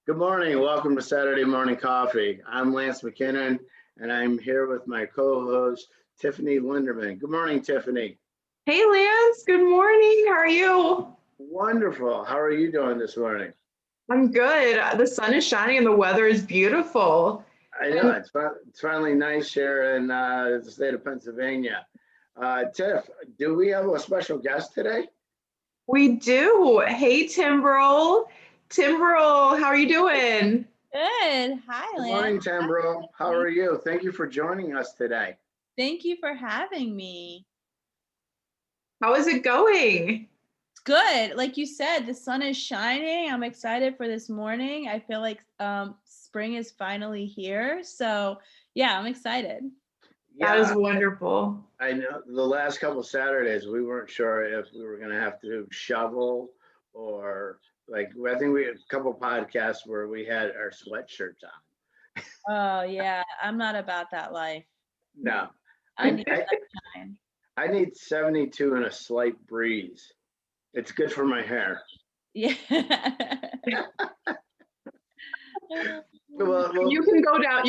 Good morning. Welcome to Saturday Morning Coffee. I'm Lance Mckinnon, and I'm here with my co-host, Tiffany Linderman. Good morning, Tiffany. Hey Lance, good morning. How are you? Wonderful. How are you doing this morning? I'm good. The sun is shining and the weather is beautiful. I know And it's finally nice here in the state of Pennsylvania. Tiff, do we have a special guest today? we do. Hey Timbrel. Timbrel, how are you doing? Good. Hi, Good Lance. morning, Timbrel. How are you? Thank you for joining us today. Thank you for having me. How is it going? It's good. Like you said, the sun is shining. I'm excited for this morning. I feel like spring is finally here. So yeah, I'm excited. That is Yeah, wonderful. I know the last couple of Saturdays we weren't sure if we were going to have to shovel or I think we had a couple podcasts where we had our sweatshirts on. Oh yeah, I'm not about that life. No, I I, need I, sunshine. I need 72 and a slight breeze. It's good for my hair. Yeah. Well, You can go down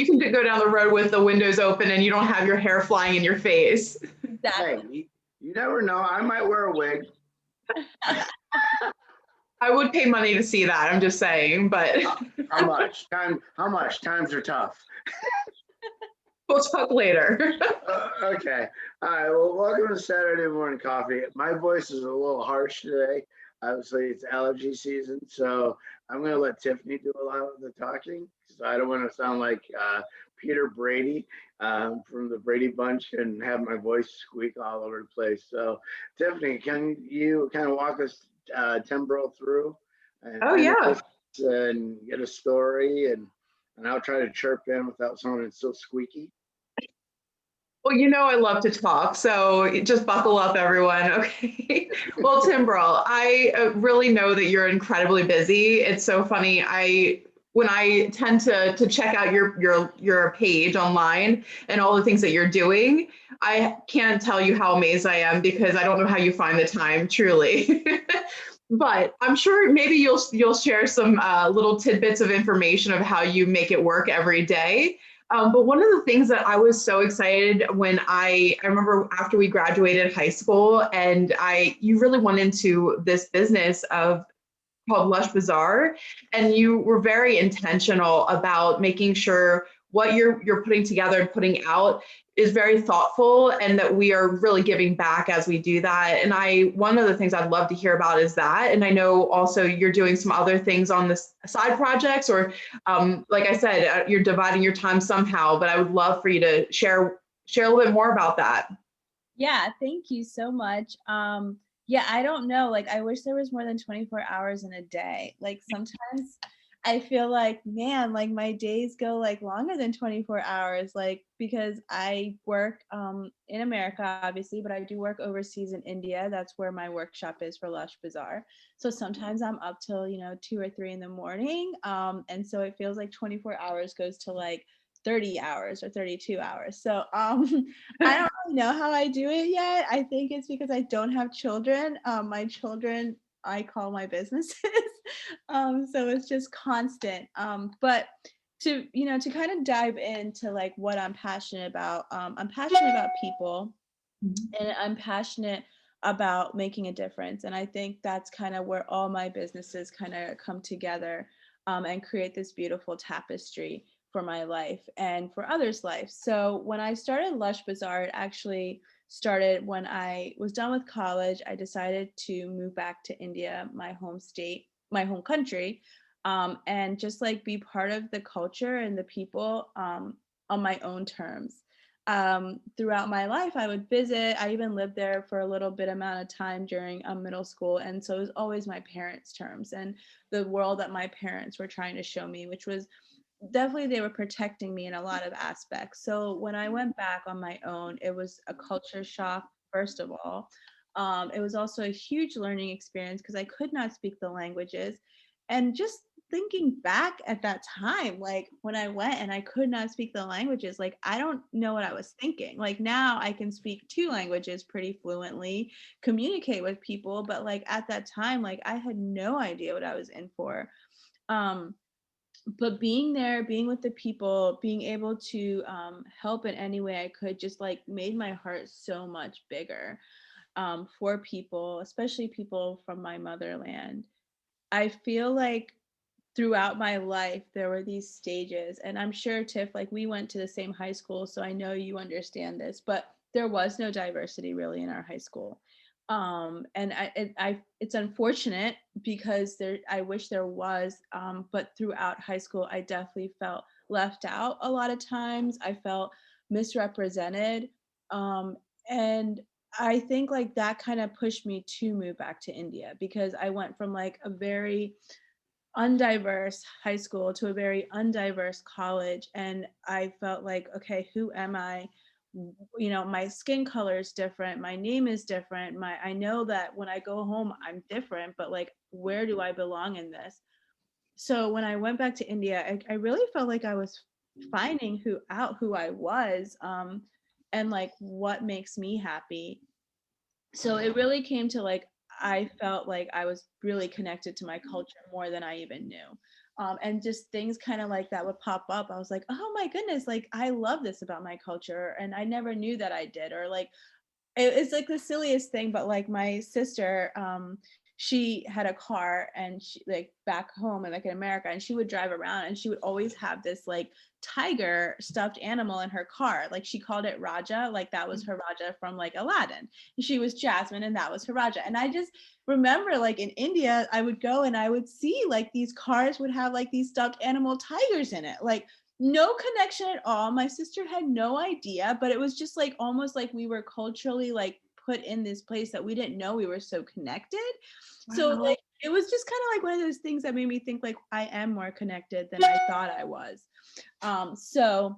the road with the windows open and you don't have your hair flying in your face. Exactly. hey, you never know. I might wear a wig. I would pay money to see that, I'm just saying, but How much? How much? Times are tough. we'll talk later. Okay. All right. Well, welcome to Saturday Morning Coffee. My voice is a little harsh today. Obviously, it's allergy season, so I'm going to let Tiffany do a lot of the talking. So I don't want to sound like Peter Brady from the Brady Bunch and have my voice squeak all over the place. So, Tiffany, can you kind of walk us Timbrel through and Oh find the yeah. business and get a story, and I'll try to chirp in without sounding so squeaky. Well, I love to talk, so just buckle up, everyone. Okay. Well, Timbrel, I really know that you're incredibly busy. It's so funny. When I tend to check out your page online and all the things that you're doing, I can't tell you how amazed I am because I don't know how you find the time, truly. But I'm sure maybe you'll share some little tidbits of information of how you make it work every day. But one of the things that I was so excited when I remember after we graduated high school and you really went into this business of called Lush Bazaar, and you were very intentional about making sure what you're putting together and putting out is very thoughtful and that we are really giving back as we do that. And one of the things I'd love to hear about is that. And I know also you're doing some other things on this side projects or like I said, you're dividing your time somehow, but I would love for you to share a little bit more about that. Yeah, thank you so much. Yeah, I don't know. Like, I wish there was more than 24 hours in a day. Like, sometimes I feel like, man, like my days go like longer than 24 hours, like because I work in America, obviously, but I do work overseas in India. That's where my workshop is for Lush Bazaar. So sometimes I'm up till, 2 or 3 in the morning. And so it feels like 24 hours goes to like 30 hours or 32 hours. So I don't really know how I do it yet. I think it's because I don't have children. My children, I call my businesses. So it's just constant. But to kind of dive into like what I'm passionate about, I'm passionate about people and I'm passionate about making a difference. And I think that's kind of where all my businesses kind of come together and create this beautiful tapestry for my life and for others' life. So when I started Lush Bazaar, it actually started when I was done with college. I decided to move back to India, my home state, my home country, and just like be part of the culture and the people on my own terms. Throughout my life, I would visit. I even lived there for a little bit amount of time during middle school. And so it was always my parents' terms and the world that my parents were trying to show me, which was definitely they were protecting me in a lot of aspects. So when I went back on my own, it was a culture shock, first of all. It was also a huge learning experience because I could not speak the languages. And just thinking back at that time, like when I went and I could not speak the languages, like I don't know what I was thinking. Like now I can speak 2 languages pretty fluently, communicate with people, but like at that time, like I had no idea what I was in for. Um, but being there, being with the people, being able to help in any way I could just like made my heart so much bigger for people, especially people from my motherland. I feel like throughout my life there were these stages, and I'm sure, Tiff, like we went to the same high school, so I know you understand this, but there was no diversity really in our high school. And it's unfortunate because there, I wish there was, but throughout high school I definitely felt left out a lot of times. I felt misrepresented, um, and I think like that kind of pushed me to move back to India, because I went from like a very undiverse high school to a very undiverse college, and I felt like, okay, who am I? You know, my skin color is different, my name is different, my, I know that when I go home I'm different, but like where do I belong in this? So when I went back to India, I really felt like I was finding who I was, and like what makes me happy. So it really came to like, I felt like I was really connected to my culture more than I even knew. And just things kind of like that would pop up. I was like, oh my goodness, like I love this about my culture, and I never knew that I did. Or like, it's like the silliest thing, but like my sister, she had a car, and she like back home and like in America, and she would drive around and she would always have this like tiger stuffed animal in her car. Like she called it Raja, like that was her Raja from like Aladdin. She was Jasmine and that was her Raja. And I just remember like in India, I would go and I would see like these cars would have like these stuffed animal tigers in it. Like no connection at all. My sister had no idea, but it was just like almost like we were culturally like put in this place that we didn't know we were so connected. So Wow. like it was just kind of like one of those things that made me think like I am more connected than I thought I was. So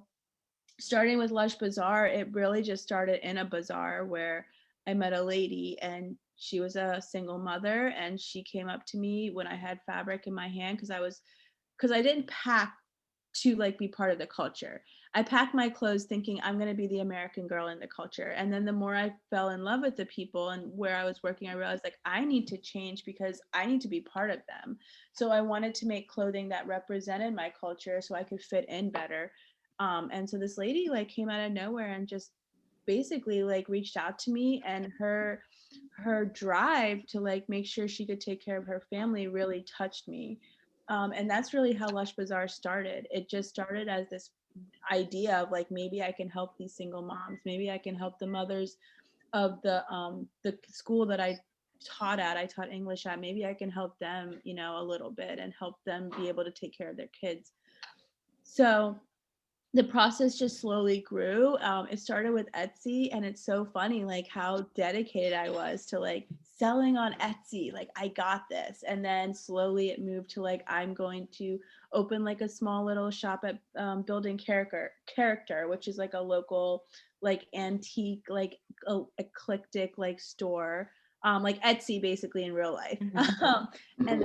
starting with Lush Bazaar, it really just started in a bazaar where I met a lady, and she was a single mother, and she came up to me when I had fabric in my hand, because I didn't pack to like be part of the culture. I packed my clothes thinking I'm going to be the American girl in the culture. And then the more I fell in love with the people and where I was working, I realized like I need to change because I need to be part of them. So I wanted to make clothing that represented my culture so I could fit in better. And so this lady like came out of nowhere and just basically like reached out to me, and her drive to like make sure she could take care of her family really touched me. And that's really how Lush Bazaar started. It just started as this idea of like, maybe I can help these single moms. Maybe I can help the mothers of the school that I taught at. I taught English at. Maybe I can help them, you know, a little bit and help them be able to take care of their kids. So the process just slowly grew. It started with Etsy, and it's so funny like how dedicated I was to like selling on Etsy. Like I got this, and then slowly it moved to like I'm going to open like a small little shop at Building Character, which is like a local like antique like eclectic like store. Like Etsy basically in real life. And then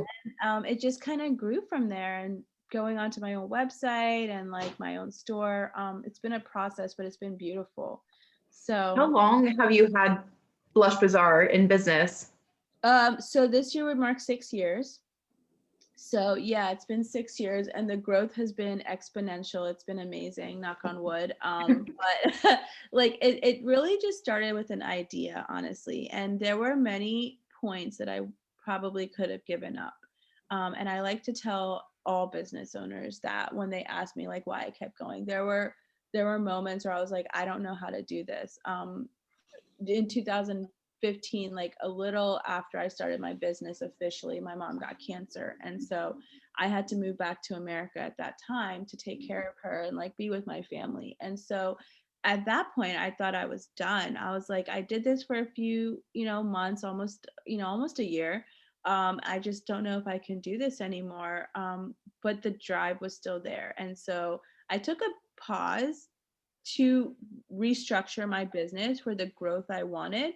it just kind of grew from there, and going onto my own website and like my own store. It's been a process, but it's been beautiful. How So, long have you had Lush Bazaar in business? so this year would mark 6 years. So yeah, it's been 6 years, and the growth has been exponential. It's been amazing, knock on wood. But like it really just started with an idea, honestly. And there were many points that I probably could have given up. And I like to tell all business owners that when they ask me like why I kept going, there were moments where I was like, I don't know how to do this. In 2015, like a little after I started my business officially, my mom got cancer. And so I had to move back to America at that time to take care of her and like be with my family. And so at that point, I thought I was done. I was like, I did this for a few, months, almost a year. I just don't know if I can do this anymore. But the drive was still there. And so I took a pause to restructure my business for the growth I wanted.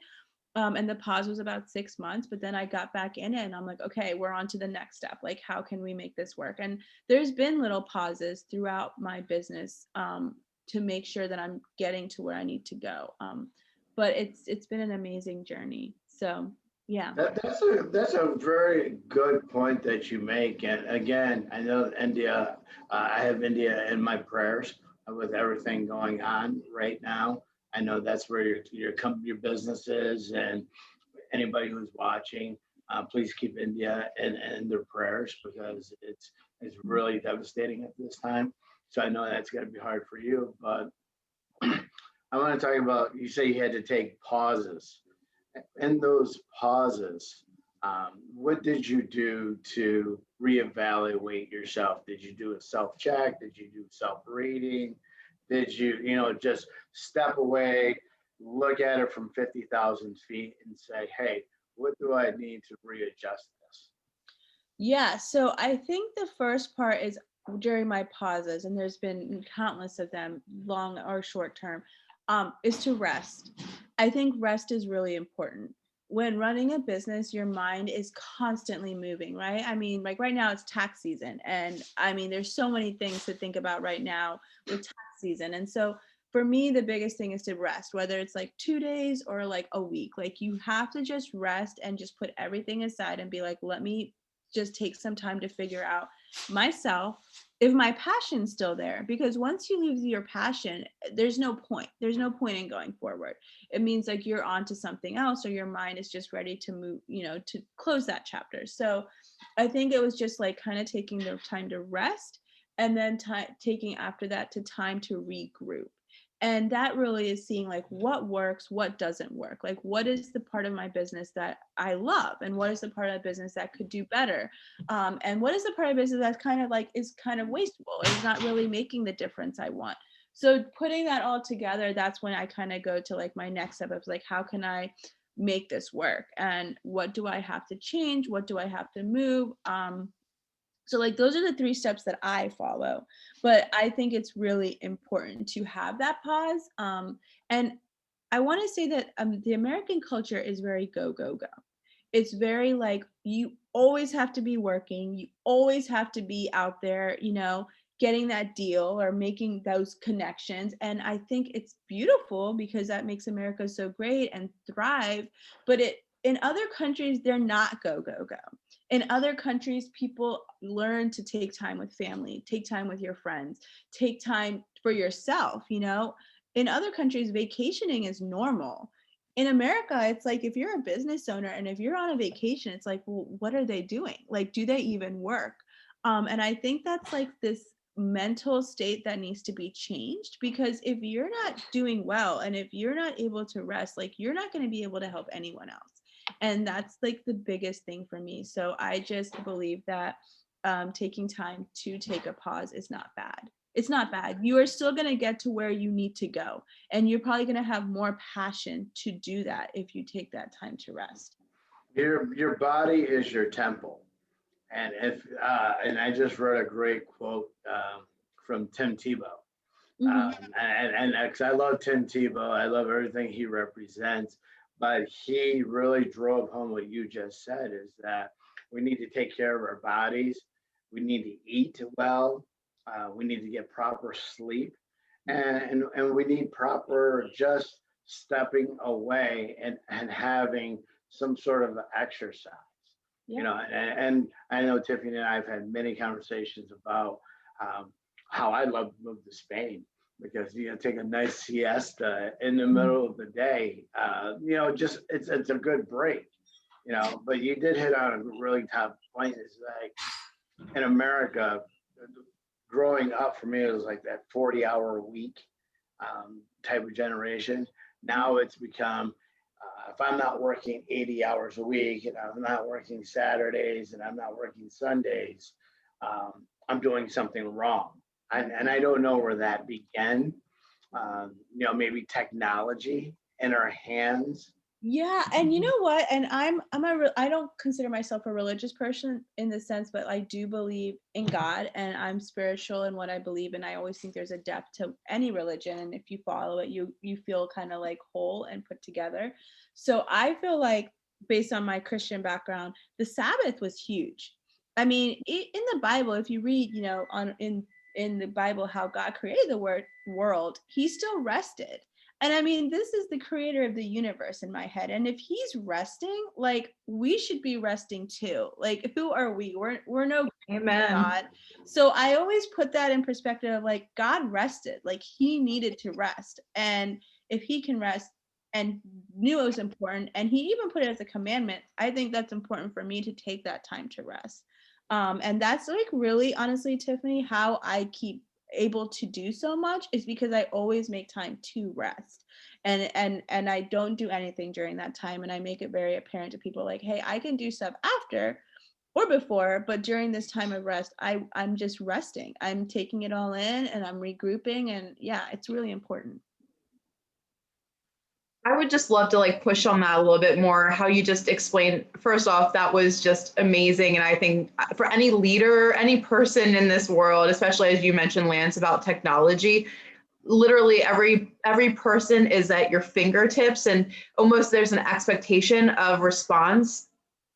And the pause was about 6 months, but then I got back in it and I'm like, okay, we're on to the next step. Like, how can we make this work? And there's been little pauses throughout my business to make sure that I'm getting to where I need to go. But it's been an amazing journey. So Yeah. That's a very good point that you make. And again, I know India. I have India in my prayers with everything going on right now. I know that's where your business is, and anybody who's watching, please keep India in their prayers because it's really devastating at this time. So I know that's going to be hard for you, but I want to talk about. You say you had to take pauses. In those pauses, what did you do to reevaluate yourself? Did you do a self check? Did you do self reading? Did you just step away, look at it from 50,000 feet and say, hey, what do I need to readjust this? Yeah, so I think the first part is during my pauses, and there's been countless of them, long or short term, is to rest. I think rest is really important. When running a business, your mind is constantly moving, right? I mean, like right now it's tax season, and I mean, there's so many things to think about right now with tax season. And so for me, the biggest thing is to rest, whether it's like 2 days or like a week. Like you have to just rest and just put everything aside and be like, let me just take some time to figure out myself if my passion's still there, because once you lose your passion, there's no point in going forward. It means like you're on to something else, or your mind is just ready to move, to close that chapter. So I think it was just like kind of taking the time to rest, and then taking after that to time to regroup. And that really is seeing like what works, what doesn't work, like what is the part of my business that I love, and what is the part of the business that could do better, and what is the part of business that's kind of like is kind of wasteful, or is not really making the difference I want. So putting that all together, that's when I kind of go to like my next step of like, how can I make this work, and what do I have to change, what do I have to move. So like those are the 3 steps that I follow. But I think it's really important to have that pause. And I want to say that the American culture is very go, go, go. It's very like you always have to be working, you always have to be out there, getting that deal or making those connections. And I think it's beautiful because that makes America so great and thrive. But in other countries, they're not go, go, go. In other countries, people learn to take time with family, take time with your friends, take time for yourself. In other countries, vacationing is normal. In America, it's like if you're a business owner and if you're on a vacation, it's like, well, what are they doing? Like, do they even work? And I think that's like this mental state that needs to be changed, because if you're not doing well and if you're not able to rest, like you're not going to be able to help anyone else. And that's like the biggest thing for me. So I just believe that taking time to take a pause is not bad. It's not bad. You are still going to get to where you need to go. And you're probably going to have more passion to do that if you take that time to rest. Your body is your temple. And I just read a great quote from Tim Tebow. Mhm. And 'cause I love Tim Tebow, I love everything he represents, but he really drove home what you just said is that we need to take care of our bodies. We need to eat well. We need to get proper sleep, and we need proper just stepping away and having some sort of exercise. Yeah. And I know Tiffany and I have had many conversations about how I love to move to Spain because take a nice siesta in the middle of the day. Just it's a good break. But you did hit on a really top point. Is like in America, growing up for me, it was like that 40-hour a week type of generation. Now it's become if I'm not working 80 hours a week and I'm not working Saturdays and I'm not working Sundays, I'm doing something wrong. And I don't know where that began. Maybe technology in our hands. Yeah, and you know what? And I don't consider myself a religious person in the sense, but I do believe in God, and I'm spiritual in what I believe, and I always think there's a depth to any religion, and if you follow it, you feel kind of like whole and put together. So I feel like based on my Christian background, the Sabbath was huge. I mean, in the Bible, if you read, in the Bible how God created the world, he still rested. And I mean, this is the creator of the universe in my head. And if he's resting, like we should be resting too. Like, who are we? We're no Amen. God. So I always put that in perspective of like, God rested, like he needed to rest. And if he can rest and knew it was important, and he even put it as a commandment, I think that's important for me to take that time to rest. And that's like really honestly, Tiffany, how I keep able to do so much is because I always make time to rest. And I don't do anything during that time. And I make it very apparent to people like, hey, I can do stuff after or before, but during this time of rest, I'm just resting. I'm taking it all in and I'm regrouping. And yeah, it's really important. I would just love to like push on that a little bit more, how you just explained. First off, that was just amazing. And I think for any leader, any person in this world, especially as you mentioned, Lance, about technology, literally every person is at your fingertips, and almost there's an expectation of response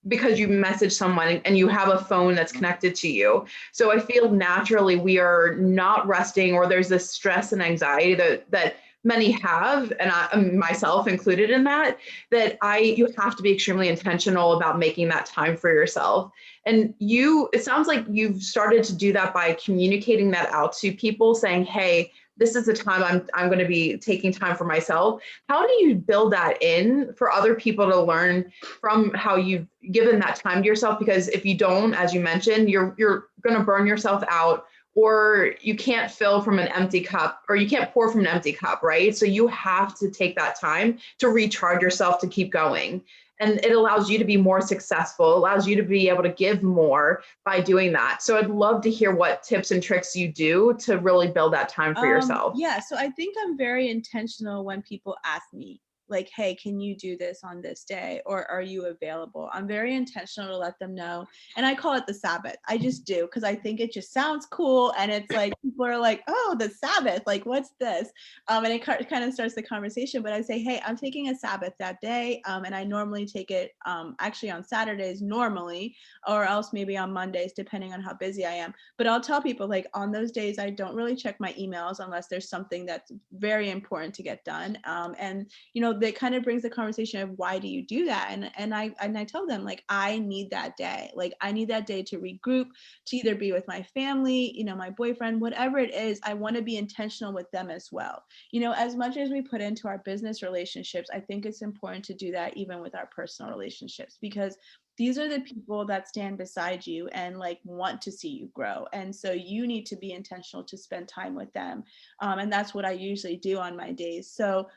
because you message someone and you have a phone that's connected to you. So I feel naturally we are not resting, or there's this stress and anxiety that many have, and I, myself included in that, you have to be extremely intentional about making that time for yourself. And it sounds like you've started to do that by communicating that out to people, saying, hey, this is the time I'm going to be taking time for myself. How do you build that in for other people to learn from how you've given that time to yourself? Because if you don't, as you mentioned, you're going to burn yourself out, or you can't fill from an empty cup, or you can't pour from an empty cup, right? So you have to take that time to recharge yourself to keep going. And it allows you to be more successful, allows you to be able to give more by doing that. So I'd love to hear what tips and tricks you do to really build that time for yourself. Yeah, so I think I'm very intentional when people ask me, like, hey, can you do this on this day? Or are you available? I'm very intentional to let them know. And I call it the Sabbath. I just do, because I think it just sounds cool. And it's like, people are like, oh, the Sabbath, like, what's this? And it kind of starts the conversation. But I say, hey, I'm taking a Sabbath that day. And I normally take it actually on Saturdays normally, or else maybe on Mondays, depending on how busy I am. But I'll tell people, like, on those days, I don't really check my emails unless there's something that's very important to get done. And, you know, that kind of brings the conversation of why do you do that? And I tell them, like, I need that day. Like, I need that day to regroup, to either be with my family, you know, my boyfriend, whatever it is. I want to be intentional with them as well. You know, as much as we put into our business relationships, I think it's important to do that even with our personal relationships, because these are the people that stand beside you and like want to see you grow. And so you need to be intentional to spend time with them. And that's what I usually do on my days. So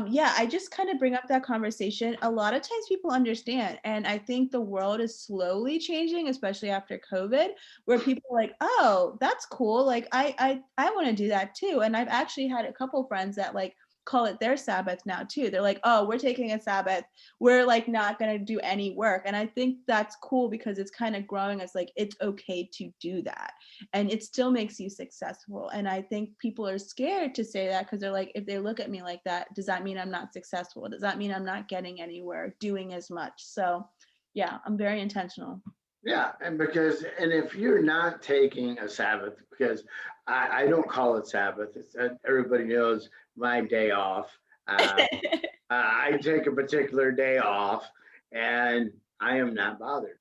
yeah, I just kind of bring up that conversation. A lot of times people understand. And I think the world is slowly changing, especially after COVID, where people are like, oh, that's cool. Like, I want to do that too. And I've actually had a couple friends that like call it their Sabbath now too. They're like, oh, we're taking a Sabbath. We're like not going to do any work. And I think that's cool because it's kind of growing as like, it's okay to do that. And it still makes you successful. And I think people are scared to say that because they're like, if they look at me like that, does that mean I'm not successful? Does that mean I'm not getting anywhere, doing as much? So yeah, I'm very intentional. Yeah, and if you're not taking a Sabbath, because I don't call it Sabbath, it's, everybody knows my day off. I take a particular day off, and I am not bothered.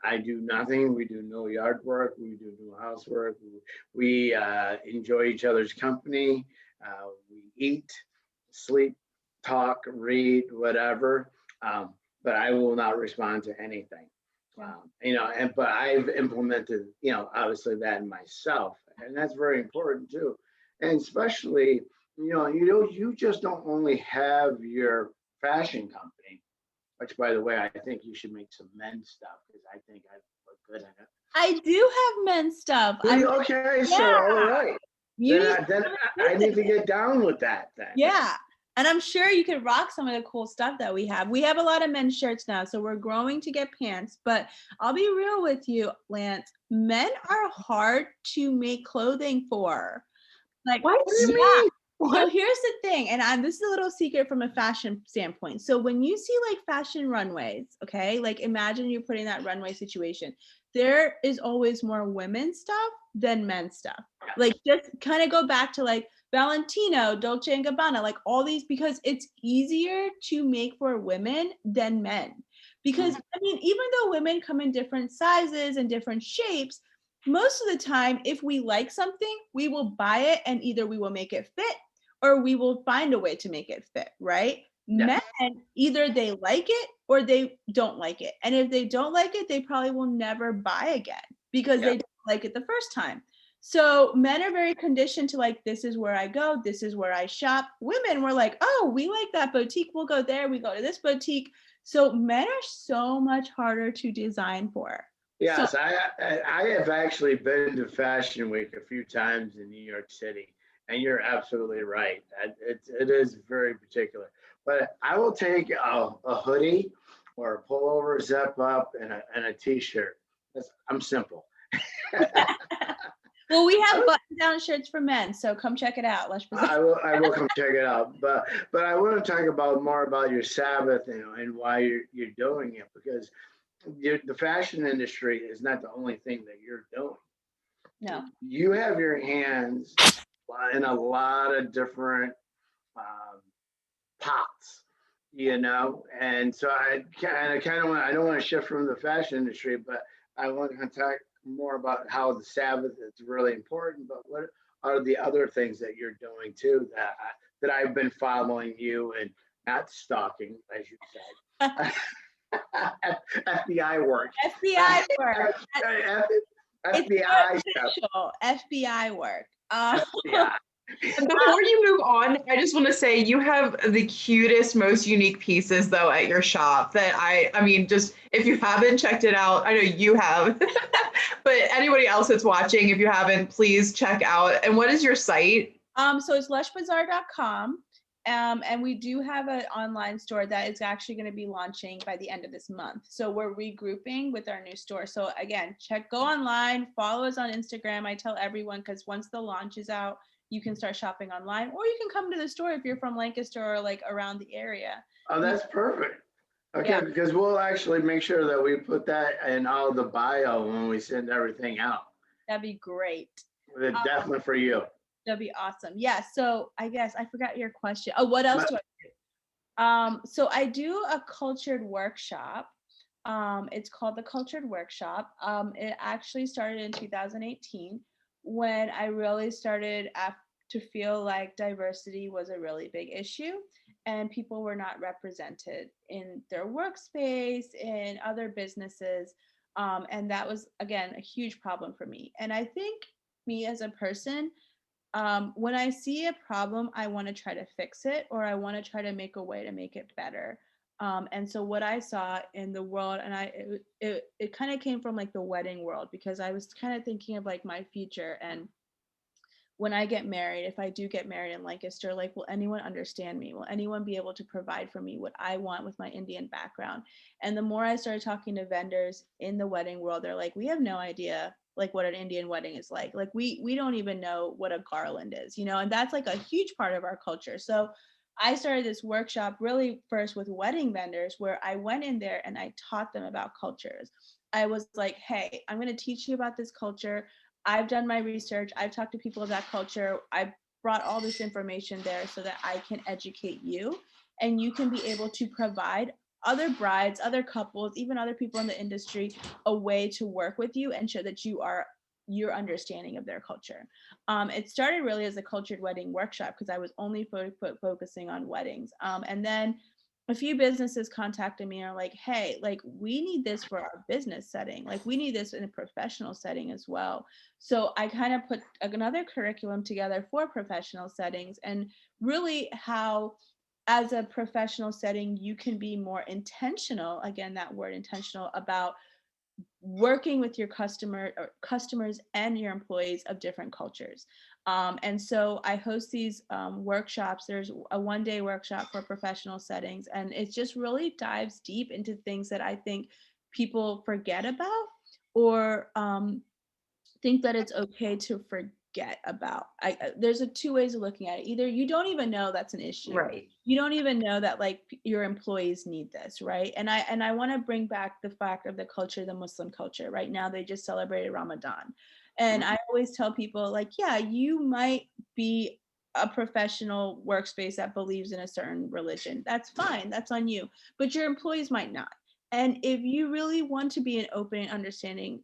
I do nothing. We do no yard work. We do no housework. We enjoy each other's company. We eat, sleep, talk, read, whatever. But I will not respond to anything. You know, but I've implemented, you know, obviously that in myself, and that's very important too. And especially, you just don't only have your fashion company, which, by the way, I think you should make some men's stuff because I think I look good in it. I do have men's stuff. Okay, so all right. Then I need to get down with that then. Yeah. And I'm sure you could rock some of the cool stuff that we have. We have a lot of men's shirts now, so we're growing to get pants. But I'll be real with you, Lance. Men are hard to make clothing for. Like, what? Yeah. So here's the thing, and this is a little secret from a fashion standpoint. So when you see like fashion runways, okay, like imagine you're putting that runway situation, there is always more women's stuff than men's stuff. Like just kind of go back to like Valentino, Dolce and Gabbana, like all these, because it's easier to make for women than men. Because I mean, even though women come in different sizes and different shapes, most of the time, if we like something, we will buy it and either we will make it fit or we will find a way to make it fit, right? Yeah. Men, either they like it or they don't like it. And if they don't like it, they probably will never buy again because they don't like it the first time. So men are very conditioned to like, this is where I go, this is where I shop. Women were like, oh, we like that boutique, we'll go there, we go to this boutique. So men are so much harder to design for. Yes, I have actually been to Fashion Week a few times in New York City, and you're absolutely right. It is very particular. But I will take a hoodie or a pullover, zip up, and a t-shirt. I'm simple. Well, we have button-down shirts for men, so come check it out. I will come check it out. But I want to talk about more about your Sabbath and why you're doing it, because the fashion industry is not the only thing that you're doing. No. You have your hands in a lot of different pots, and so I kind of want, I don't want to shift from the fashion industry, but I want to talk more about how the Sabbath is really important, but what are the other things that you're doing too that I've been following you and not stalking, as you said. FBI work. FBI work. FBI stuff. FBI work. FBI. Before you move on, I just want to say you have the cutest, most unique pieces though at your shop that I mean, just if you haven't checked it out, I know you have, but anybody else that's watching, if you haven't, please check out. And what is your site? So it's lushbazaar.com. And we do have an online store that is actually going to be launching by the end of this month. So we're regrouping with our new store. So again, go online, follow us on Instagram. I tell everyone, because once the launch is out, you can start shopping online, or you can come to the store if you're from Lancaster or like around the area. Oh, that's perfect. Okay, Yeah. because we'll actually make sure that we put that in all the bio when we send everything out. That'd be great. Definitely for you. That'd be awesome. Yeah. So I guess I forgot your question. Oh, what else do I do? So I do a cultured workshop. It's called the Cultured Workshop. It actually started in 2018 when I really started to feel like diversity was a really big issue and people were not represented in their workspace, in other businesses. And that was, again, a huge problem for me. And I think me as a person, when I see a problem, I want to try to fix it, or I want to try to make a way to make it better. And so what I saw in the world, and it kind of came from like the wedding world, because I was kind of thinking of like my future. And when I get married, if I do get married in Lancaster, like, will anyone understand me? Will anyone be able to provide for me what I want with my Indian background? And the more I started talking to vendors in the wedding world, they're like, we have no idea like what an Indian wedding is like. Like we don't even know what a garland is, and that's like a huge part of our culture. So I started this workshop really first with wedding vendors, where I went in there and I taught them about cultures. I was like, hey, I'm going to teach you about this culture. I've done my research. I've talked to people of that culture. I brought all this information there so that I can educate you, and you can be able to provide other brides, other couples, even other people in the industry, a way to work with you and show that your understanding of their culture. It started really as a cultured wedding workshop because I was only focusing on weddings. And then a few businesses contacted me and are like, hey, like we need this for our business setting. Like we need this in a professional setting as well. So I kind of put another curriculum together for professional settings, and really how as a professional setting, you can be more intentional, again, that word intentional, about working with your customers and your employees of different cultures. And so I host these workshops. There's a one-day workshop for professional settings, and it just really dives deep into things that I think people forget about, or think that it's okay to forget about. There's two ways of looking at it. Either you don't even know that's an issue. Right. You don't even know that like your employees need this, right? And I want to bring back the fact of the culture, the Muslim culture. Right now, they just celebrated Ramadan. And I always tell people like, yeah, you might be a professional workspace that believes in a certain religion. That's fine. That's on you. But your employees might not. And if you really want to be an open and understanding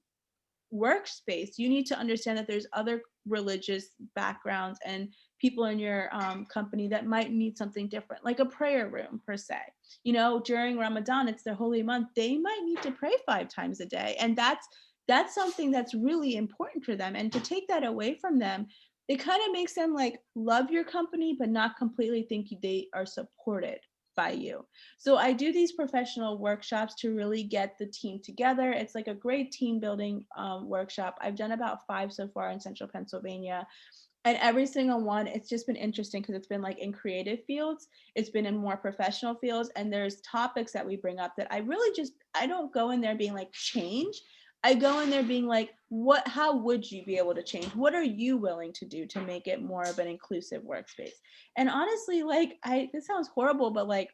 workspace, you need to understand that there's other religious backgrounds and people in your company that might need something different, like a prayer room per se. You know, during Ramadan, it's their holy month. They might need to pray 5 times a day, and that's something that's really important for them. And to take that away from them, it kind of makes them like love your company, but not completely think they are supported by you. So I do these professional workshops to really get the team together. It's like a great team building workshop. I've done about 5 so far in Central Pennsylvania. And every single one, it's just been interesting because it's been like in creative fields, it's been in more professional fields, and there's topics that we bring up that I don't go in there being like change. I go in there being like, how would you be able to change? What are you willing to do to make it more of an inclusive workspace? And honestly, like, this sounds horrible, but like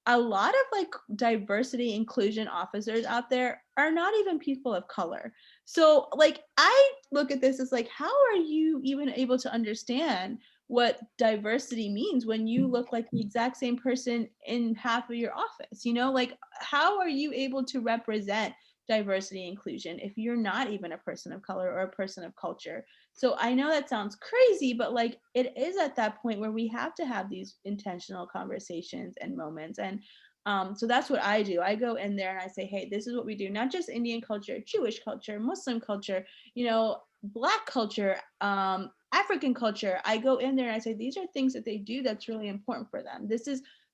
a lot of like diversity inclusion officers out there are not even people of color. So like, I look at this as like, how are you even able to understand what diversity means when you look like the exact same person in half of your office? You know, like, how are you able to represent diversity inclusion if you're not even a person of color or a person of culture? So I know that sounds crazy, but like, it is at that point where we have to have these intentional conversations and moments. And so that's what I do. I go in there and I say, hey, this is what we do, not just Indian culture, Jewish culture, Muslim culture, you know, Black culture, African culture. I go in there and I say, these are things that they do that's really important for them.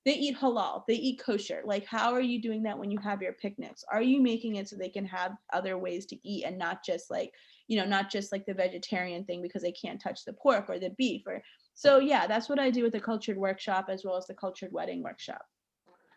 They eat halal, they eat kosher. Like, how are you doing that when you have your picnics? Are you making it so they can have other ways to eat and not just like, you know, not just like the vegetarian thing because they can't touch the pork or the beef? Or so yeah, that's what I do with the cultured workshop as well as the cultured wedding workshop.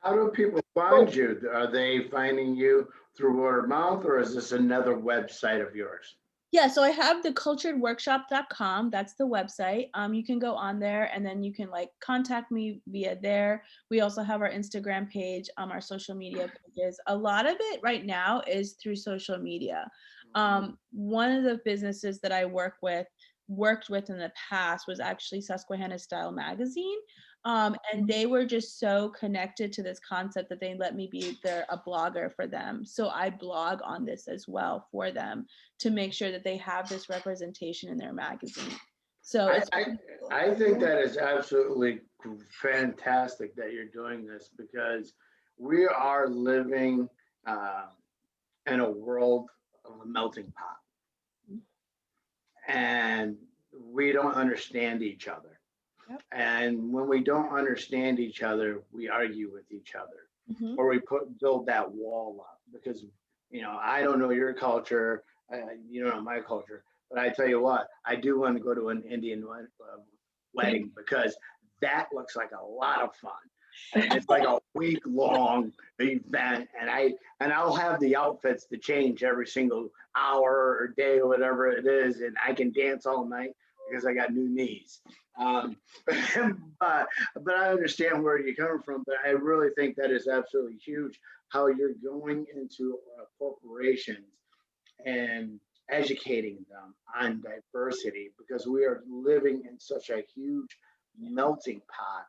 How do people find you? Are they finding you through word of mouth, or is this another website of yours? Yeah, so I have the culturedworkshop.com. That's the website. You can go on there and then you can like contact me via there. We also have our Instagram page, our social media pages. A lot of it right now is through social media. One of the businesses that I worked with in the past was actually Susquehanna Style Magazine. And they were just so connected to this concept that they let me be a blogger for them. So I blog on this as well for them to make sure that they have this representation in their magazine. So I think that is absolutely fantastic that you're doing this, because we are living in a world of a melting pot, and we don't understand each other. Yep. And when we don't understand each other, we argue with each other, or we build that wall up because, you know, I don't know your culture, you don't know my culture, but I tell you what, I do want to go to an Indian wedding because that looks like a lot of fun. And it's like a week-long event, and I'll have the outfits to change every single hour or day or whatever it is, and I can dance all night because I got new knees. But I understand where you're coming from. But I really think that is absolutely huge how you're going into corporations and educating them on diversity, because we are living in such a huge melting pot.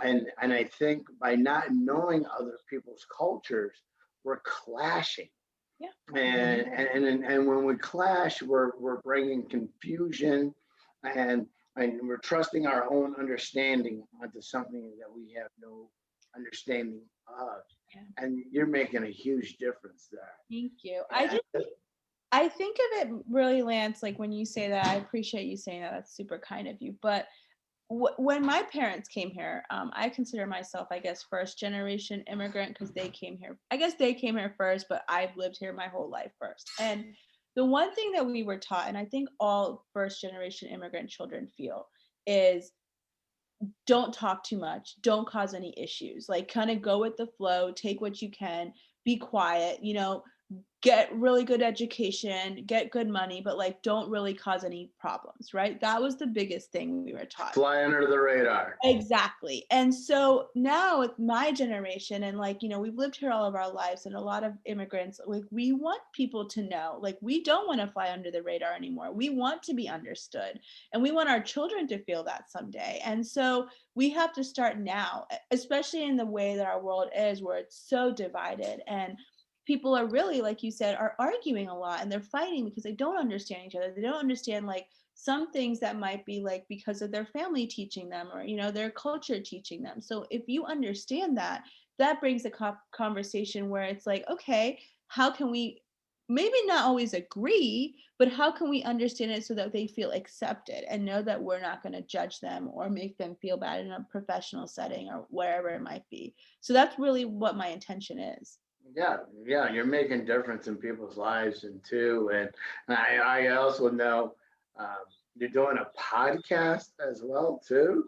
And I think by not knowing other people's cultures, we're clashing. Yeah. And when we clash, we're bringing confusion, and we're trusting our own understanding onto something that we have no understanding of. Yeah. And you're making a huge difference there. Thank you. I think of it really, Lance, like when you say that, I appreciate you saying that. That's super kind of you. But when my parents came here, I consider myself, I guess, first generation immigrant because they came here. I guess they came here first, but I've lived here my whole life first. And the one thing that we were taught, and I think all first generation immigrant children feel, is don't talk too much, don't cause any issues, like kind of go with the flow, take what you can, be quiet, you know, get really good education, get good money, but like don't really cause any problems, right? That was the biggest thing we were taught. Fly under the radar. Exactly. And so now with my generation, and like, we've lived here all of our lives, and a lot of immigrants, like, we want people to know, like, we don't want to fly under the radar anymore. We want to be understood, and we want our children to feel that someday. And so we have to start now, especially in the way that our world is, where it's so divided, and people are really, like you said, are arguing a lot, and they're fighting because they don't understand each other. They don't understand like some things that might be like because of their family teaching them, or their culture teaching them. So if you understand that, that brings a conversation where it's like, okay, how can we maybe not always agree, but how can we understand it so that they feel accepted and know that we're not going to judge them or make them feel bad in a professional setting or wherever it might be. So that's really what my intention is. Yeah, you're making difference in people's lives, and too. And I also know you're doing a podcast as well too,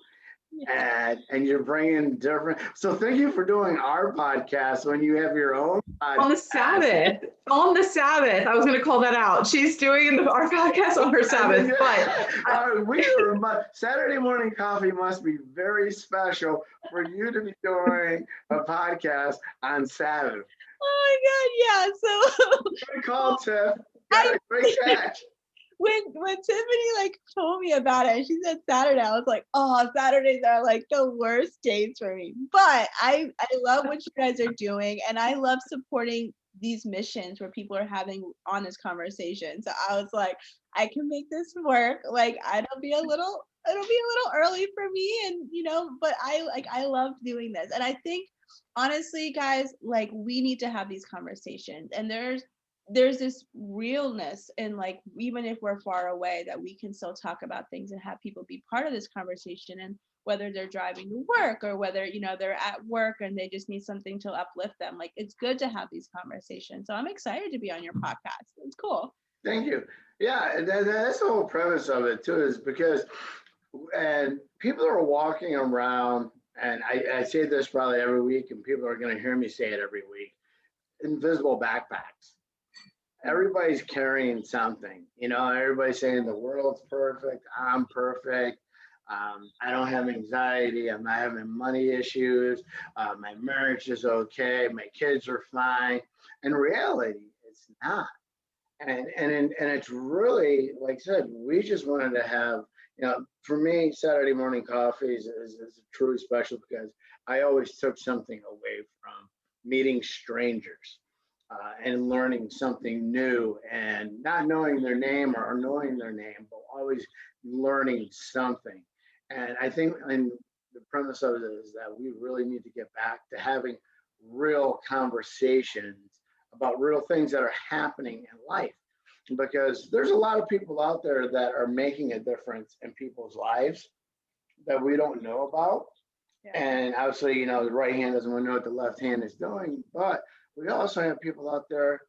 and you're bringing different. So thank you for doing our podcast when you have your own podcast. On the Sabbath. On the Sabbath. I was going to call that out. She's doing our podcast on her Sabbath. Saturday morning coffee must be very special for you to be doing a podcast on Sabbath. Oh my God, yeah. So good call, Tiff. Great catch. When Tiffany like told me about it and she said Saturday, I was like, oh, Saturdays are like the worst days for me. But I love what you guys are doing, and I love supporting these missions where people are having honest conversations. So I was like, I can make this work. Like, it'll be a little early for me, and but I love doing this. And I think honestly, guys, like, we need to have these conversations, and there's this realness, and like, even if we're far away, that we can still talk about things and have people be part of this conversation. And whether they're driving to work or whether they're at work and they just need something to uplift them, like, it's good to have these conversations. So I'm excited to be on your podcast. It's cool. Thank you. Yeah, that's the whole premise of it too, is because and people are walking around, and I say this probably every week, and people are going to hear me say it every week: invisible backpacks. Everybody's carrying something. Everybody's saying the world's perfect, I'm perfect, I don't have anxiety, I'm not having money issues, my marriage is okay, my kids are fine. In reality, it's not. And it's really, like I said, we just wanted to have, for me, Saturday morning coffees is truly special because I always took something away from meeting strangers and learning something new, and not knowing their name or knowing their name, but always learning something. And I think, and the premise of it is that we really need to get back to having real conversations about real things that are happening in life, because there's a lot of people out there that are making a difference in people's lives that we don't know about. Yeah. And obviously, the right hand doesn't want to know what the left hand is doing, but we also have people out there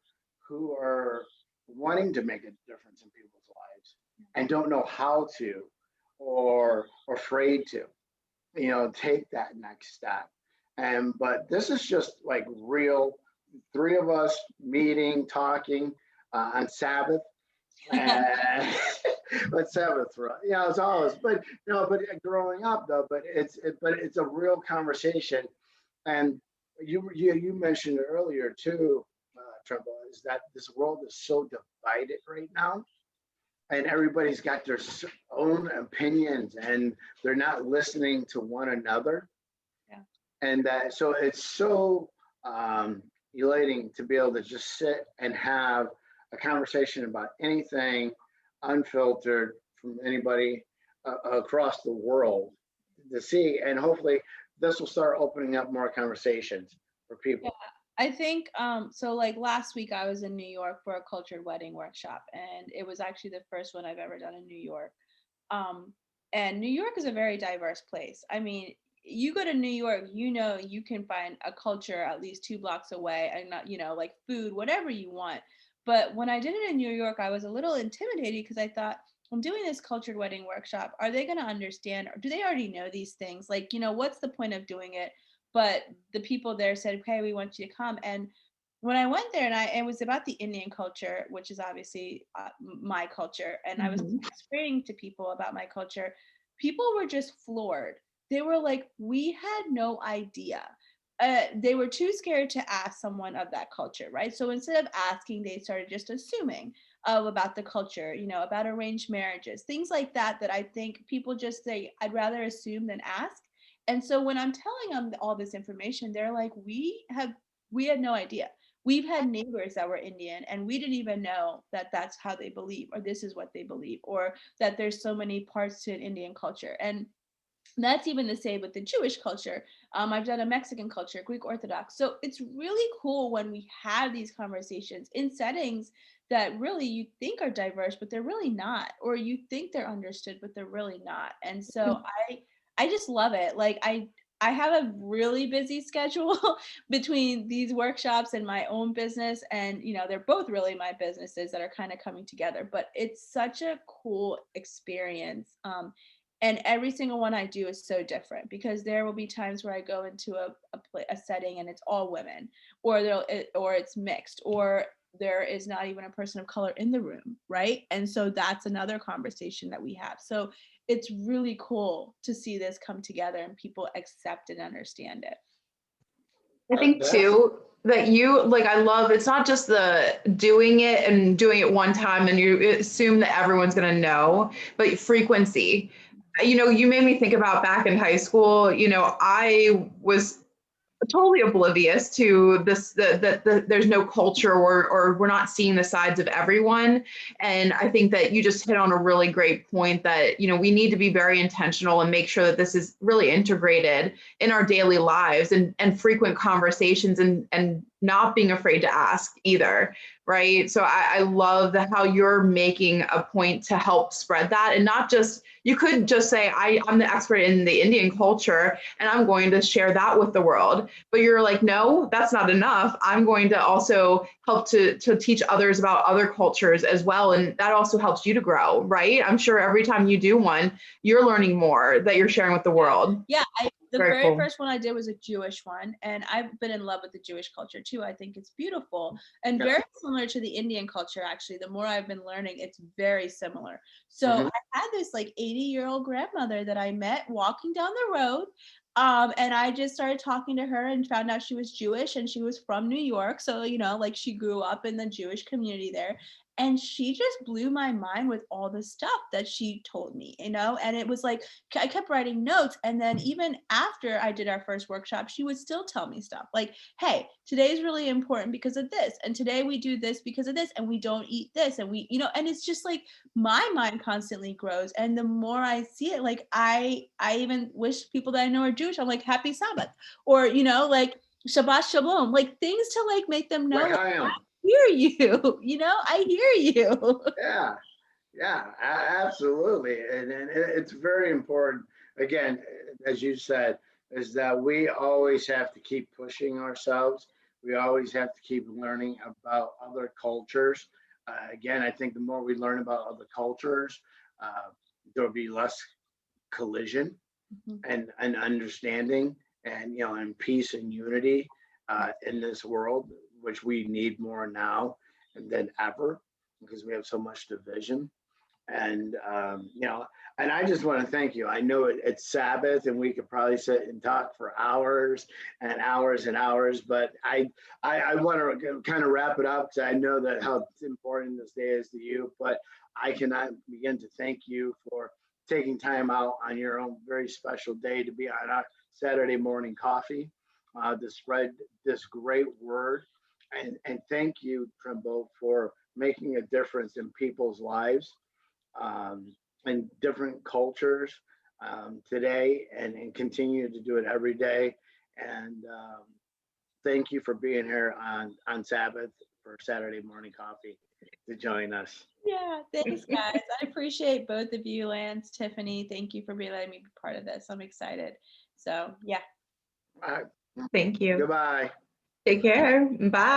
who are wanting to make a difference in people's lives and don't know how to, or afraid to, take that next step. But this is just like real, three of us meeting, talking on Sabbath. But Sabbath, it's always, but growing up though, but it's a real conversation. And you mentioned it earlier too, Timbrel, is that this world is so divided right now, and everybody's got their own opinions, and they're not listening to one another. Yeah. And so it's so elating to be able to just sit and have a conversation about anything, unfiltered, from anybody across the world to see, and hopefully this will start opening up more conversations for people. Yeah, I think so. Like last week, I was in New York for a cultured wedding workshop, and it was actually the first one I've ever done in New York. And New York is a very diverse place. I mean, you go to New York, you can find a culture at least 2 blocks away, and not, like food, whatever you want. But when I did it in New York, I was a little intimidated because I thought, I'm doing this cultured wedding workshop. Are they going to understand, or do they already know these things? Like, what's the point of doing it? But the people there said, okay, we want you to come. And when I went there, and it was about the Indian culture, which is obviously my culture, and I was explaining to people about my culture. People were just floored. They were like, we had no idea. They were too scared to ask someone of that culture, right? So instead of asking, they started just assuming about the culture, about arranged marriages, things like that, that I think people just say, I'd rather assume than ask. And so when I'm telling them all this information, they're like, we had no idea. We've had neighbors that were Indian, and we didn't even know that that's how they believe, or this is what they believe, or that there's so many parts to an Indian culture. And that's even the same with the Jewish culture. I've done a Mexican culture, Greek Orthodox. So it's really cool when we have these conversations in settings that really you think are diverse, but they're really not, or you think they're understood, but they're really not. And so I just love it. Like I have a really busy schedule between these workshops and my own business. And, they're both really my businesses that are kind of coming together, but it's such a cool experience. And every single one I do is so different, because there will be times where I go into a setting and it's all women, or or it's mixed, or there is not even a person of color in the room, right? And so that's another conversation that we have. So it's really cool to see this come together and people accept and understand it. I think too that I love, it's not just the doing it and doing it one time and you assume that everyone's going to know, but frequency. You made me think about back in high school. I was totally oblivious to this, that there's no culture, or we're not seeing the sides of everyone. And I think that you just hit on a really great point that, we need to be very intentional and make sure that this is really integrated in our daily lives, and frequent conversations, and not being afraid to ask either. Right. So I love how you're making a point to help spread that, and not just, you could just say, I'm the expert in the Indian culture and I'm going to share that with the world. But you're like, no, that's not enough. I'm going to also help to teach others about other cultures as well. And that also helps you to grow, right? I'm sure every time you do one, you're learning more that you're sharing with the world. Yeah. The very first one I did was a Jewish one, and I've been in love with the Jewish culture too. I think it's beautiful and very similar to the Indian culture. Actually, the more I've been learning, it's very similar. So I had this like 80-year-old grandmother that I met walking down the road. And I just started talking to her and found out she was Jewish, and she was from New York. So, like she grew up in the Jewish community there. And she just blew my mind with all the stuff that she told me, and it was like, I kept writing notes. And then even after I did our first workshop, she would still tell me stuff like, hey, today's really important because of this. And today we do this because of this, and we don't eat this. And and it's just like my mind constantly grows. And the more I see it, like I even wish people that I know are Jewish, I'm like, happy Sabbath, or, like Shabbat Shalom, like things to like make them know. I hear you, I hear you. Yeah, absolutely. And it's very important, again, as you said, is that we always have to keep pushing ourselves. We always have to keep learning about other cultures. Again, I think the more we learn about other cultures, there'll be less collision and understanding, and peace and unity in this world, which we need more now than ever, because we have so much division. And and I just want to thank you. I know it's Sabbath, and we could probably sit and talk for hours and hours and hours, but I want to kind of wrap it up, because I know that how important this day is to you. But I cannot begin to thank you for taking time out on your own very special day to be on our Saturday morning coffee, to spread this great word. And thank you, Timbrel, for making a difference in people's lives, in different cultures, today, and continue to do it every day. And thank you for being here on Sabbath for Saturday morning coffee to join us. Yeah, thanks, guys. I appreciate both of you, Lance, Tiffany. Thank you for letting me be part of this. I'm excited. So, yeah. All right. Thank you. Goodbye. Take care. Bye.